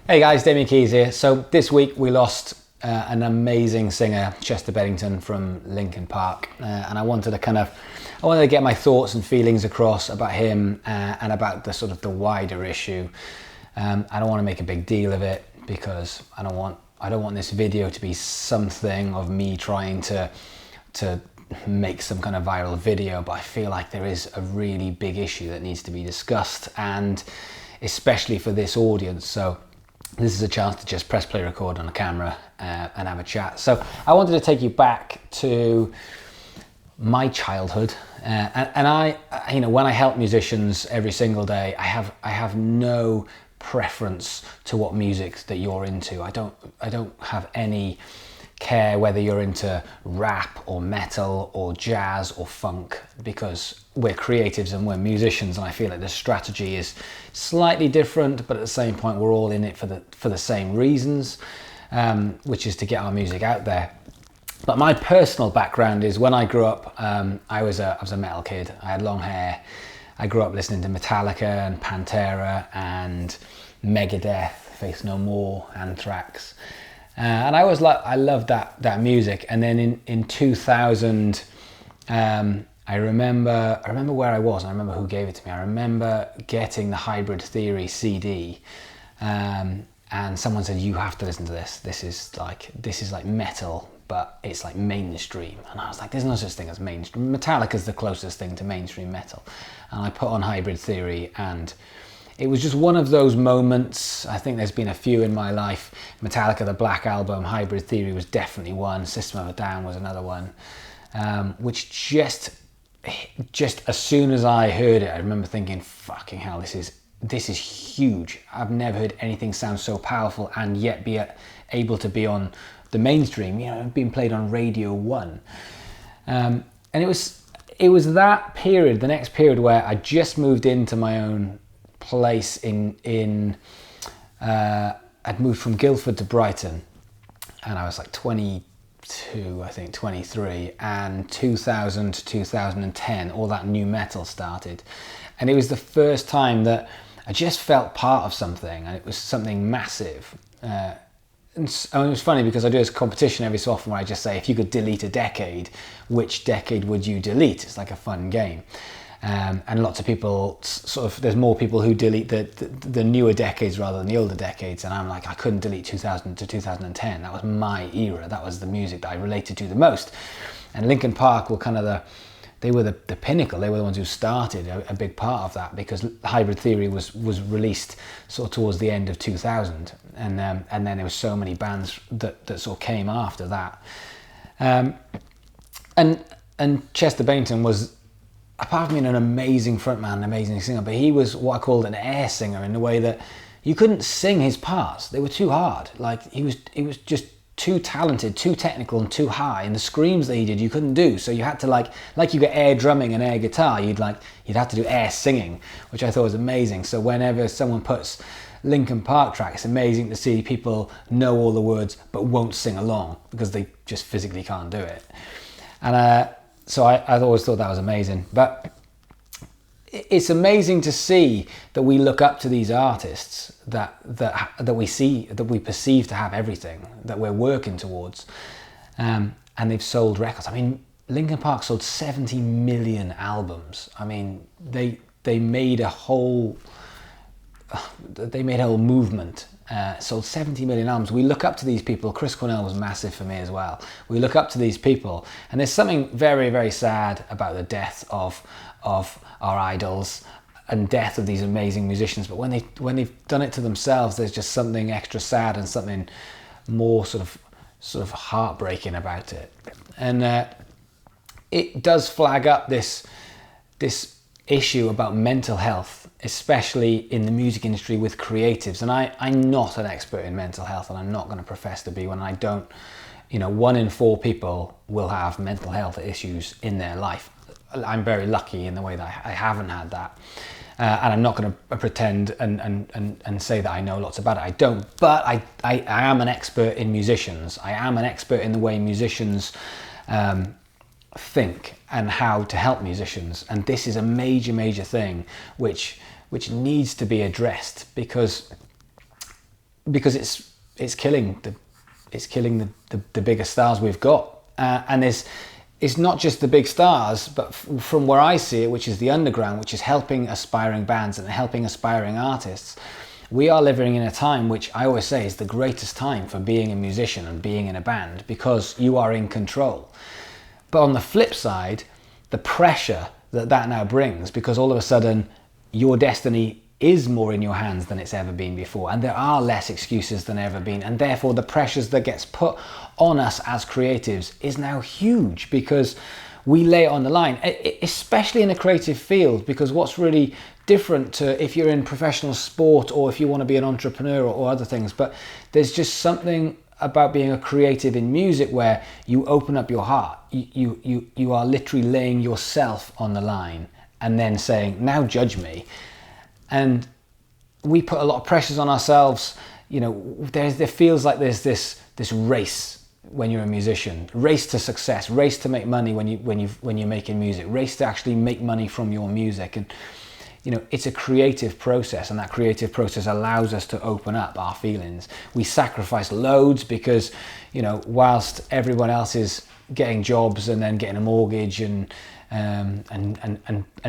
Hey guys, Damien Keys here. So this week we lost an amazing singer, Chester Bennington from Linkin Park, and I wanted to get my thoughts and feelings across about him and about the wider issue. I don't want to make a big deal of it because I don't want this video to be something of me trying to make some kind of viral video, but I feel like there is a really big issue that needs to be discussed, and especially for this audience. So this is a chance to just press play record on a camera and have a chat. So I wanted to take you back to my childhood, and I, when I help musicians every single day, I have no preference to what music that you're into. I don't have any care whether you're into rap or metal or jazz or funk, because we're creatives and we're musicians, and I feel like the strategy is slightly different, but at the same point we're all in it for the same reasons, which is to get our music out there. But my personal background is, when I grew up, I was a metal kid. I had long hair. I grew up listening to Metallica and Pantera and Megadeth, Faith No More, Anthrax. And I loved that music. And then in 2000, I remember where I was, and I remember who gave it to me. I remember getting the Hybrid Theory CD, and someone said, "You have to listen to this. This is like metal, but it's like mainstream." And I was like, "There's no such thing as mainstream. Metallica's the closest thing to mainstream metal." And I put on Hybrid Theory, and it was just one of those moments. I think there's been a few in my life. Metallica, the Black Album, Hybrid Theory was definitely one. System of a Down was another one, which just as soon as I heard it, I remember thinking, fucking hell, this is huge. I've never heard anything sound so powerful and yet be able to be on the mainstream, being played on Radio 1. And it was that period, the next period, where I just moved into my own place I'd moved from Guildford to Brighton, and I was like 22, I think 23, and 2000 to 2010 all that new metal started, and it was the first time that I just felt part of something, and it was something massive. And it was funny because I do this competition every so often where I just say, if you could delete a decade, which decade would you delete? It's like a fun game. And lots of people there's more people who delete the newer decades rather than the older decades. And I'm like, I couldn't delete 2000 to 2010. That was my era. That was the music that I related to the most. And Linkin Park were they were the pinnacle. They were the ones who started a big part of that, because Hybrid Theory was released sort of towards the end of 2000. And then there were so many bands that sort of came after that. And Chester Bennington was, apart from being an amazing frontman, an amazing singer, but he was what I called an air singer, in the way that you couldn't sing his parts. They were too hard. Like, he was just too talented, too technical, and too high. And the screams that he did, you couldn't do. So you had to like you get air drumming and air guitar, you'd have to do air singing, which I thought was amazing. So whenever someone puts Linkin Park track, it's amazing to see people know all the words but won't sing along because they just physically can't do it. And so I always thought that was amazing. But it's amazing to see that we look up to these artists that we see, that we perceive to have everything that we're working towards, and they've sold records. I mean, Linkin Park sold 70 million albums. I mean, they made a whole movement. Sold 70 million albums. We look up to these people. Chris Cornell was massive for me as well. We look up to these people, and there's something very, very sad about the death of our idols and death of these amazing musicians. But when they've done it to themselves, there's just something extra sad and something more sort of heartbreaking about it. And it does flag up this issue about mental health, especially in the music industry with creatives. And I'm not an expert in mental health, and I'm not going to profess to be one. I don't, 1 in 4 people will have mental health issues in their life. I'm very lucky in the way that I haven't had that. And I'm not going to pretend and say that I know lots about it. I don't, but I am an expert in musicians. I am an expert in the way musicians think and how to help musicians. And this is a major thing which needs to be addressed, because because it's killing the bigger stars we've got, and it's not just the big stars, but from where I see it, which is the underground, which is helping aspiring bands and helping aspiring artists. We are living in a time which I always say is the greatest time for being a musician and being in a band, because you are in control. But on the flip side, the pressure that now brings, because all of a sudden your destiny is more in your hands than it's ever been before, and there are less excuses than ever been, and therefore the pressures that gets put on us as creatives is now huge, because we lay it on the line, especially in a creative field, because what's really different to if you're in professional sport or if you want to be an entrepreneur or other things, but there's just something about being a creative in music where you open up your heart, you are literally laying yourself on the line and then saying, now judge me. And we put a lot of pressures on ourselves. You know, there feels like there's this race when you're a musician, race to success, race to make money when you're making music, race to actually make money from your music. And you know, it's a creative process, and that creative process allows us to open up our feelings. We sacrifice loads because, you know, whilst everyone else is getting jobs and then getting a mortgage and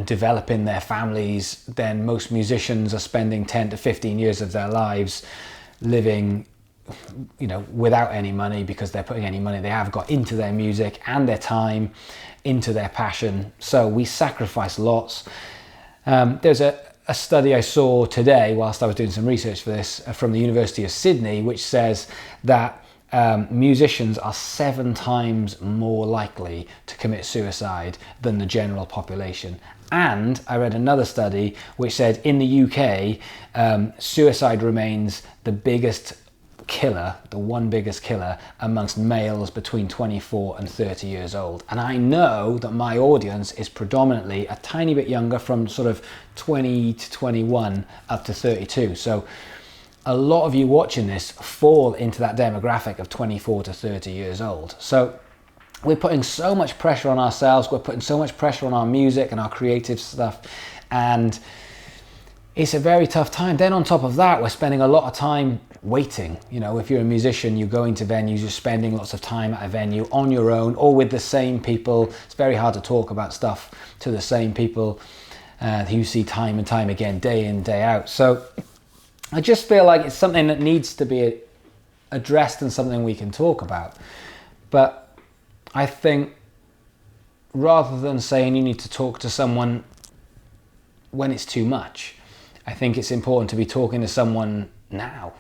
developing their families, then most musicians are spending 10 to 15 years of their lives living, you know, without any money, because they're putting any money they have got into their music and their time into their passion. So we sacrifice lots. There's a study I saw today whilst I was doing some research for this from the University of Sydney, which says that musicians are 7 times more likely to commit suicide than the general population. And I read another study which said in the UK, suicide remains the biggest killer, the one biggest killer amongst males between 24 and 30 years old. And I know that my audience is predominantly a tiny bit younger, from sort of 20 to 21 up to 32. So a lot of you watching this fall into that demographic of 24 to 30 years old. So we're putting so much pressure on ourselves, we're putting so much pressure on our music and our creative stuff, and it's a very tough time. Then on top of that, we're spending a lot of time waiting. You know, if you're a musician, you're going to venues, you're spending lots of time at a venue on your own or with the same people. It's very hard to talk about stuff to the same people who you see time and time again, day in, day out. So I just feel like it's something that needs to be addressed and something we can talk about. But I think rather than saying you need to talk to someone when it's too much, I think it's important to be talking to someone now,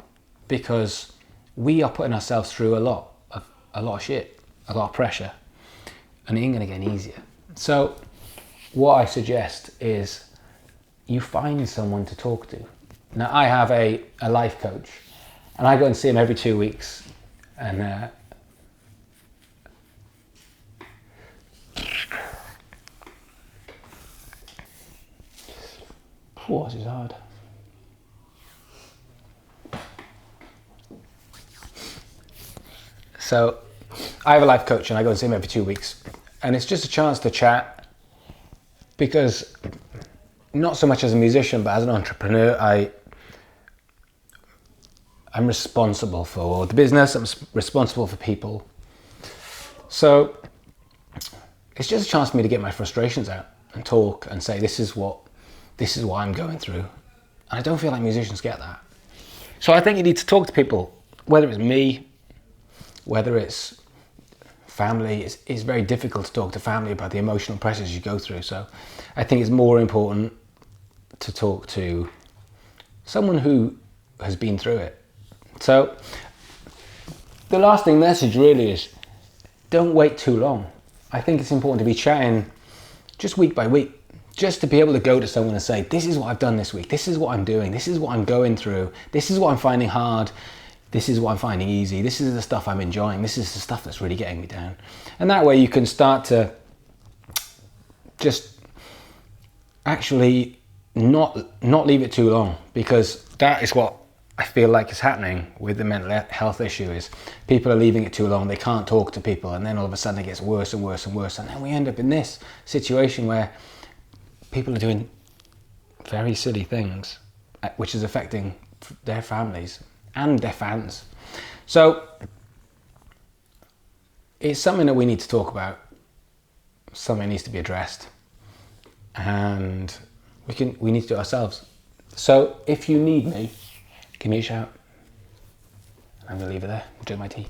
because we are putting ourselves through a lot of shit, a lot of pressure, and it ain't gonna get easier. So what I suggest is you find someone to talk to. Now, I have a life coach, and I go and see him every 2 weeks, and this is hard. So I have a life coach and I go and see him every 2 weeks, and it's just a chance to chat, because not so much as a musician but as an entrepreneur, I'm responsible for the business, I'm responsible for people. So it's just a chance for me to get my frustrations out and talk and say, this is what I'm going through. And I don't feel like musicians get that. So I think you need to talk to people, whether it's me, whether it's family. It's very difficult to talk to family about the emotional pressures you go through. So I think it's more important to talk to someone who has been through it. So the lasting message really is, don't wait too long. I think it's important to be chatting just week by week, just to be able to go to someone and say, this is what I've done this week, this is what I'm doing, this is what I'm going through, this is what I'm finding hard, this is what I'm finding easy, this is the stuff I'm enjoying, this is the stuff that's really getting me down. And that way you can start to just actually not leave it too long, because that is what I feel like is happening with the mental health issue, is people are leaving it too long, they can't talk to people, and then all of a sudden it gets worse and worse and worse, and then we end up in this situation where people are doing very silly things which is affecting their families and their fans. So it's something that we need to talk about, something that needs to be addressed, and we need to do it ourselves. So if you need me, give me a shout. I'm going to leave it there. I'll drink my tea.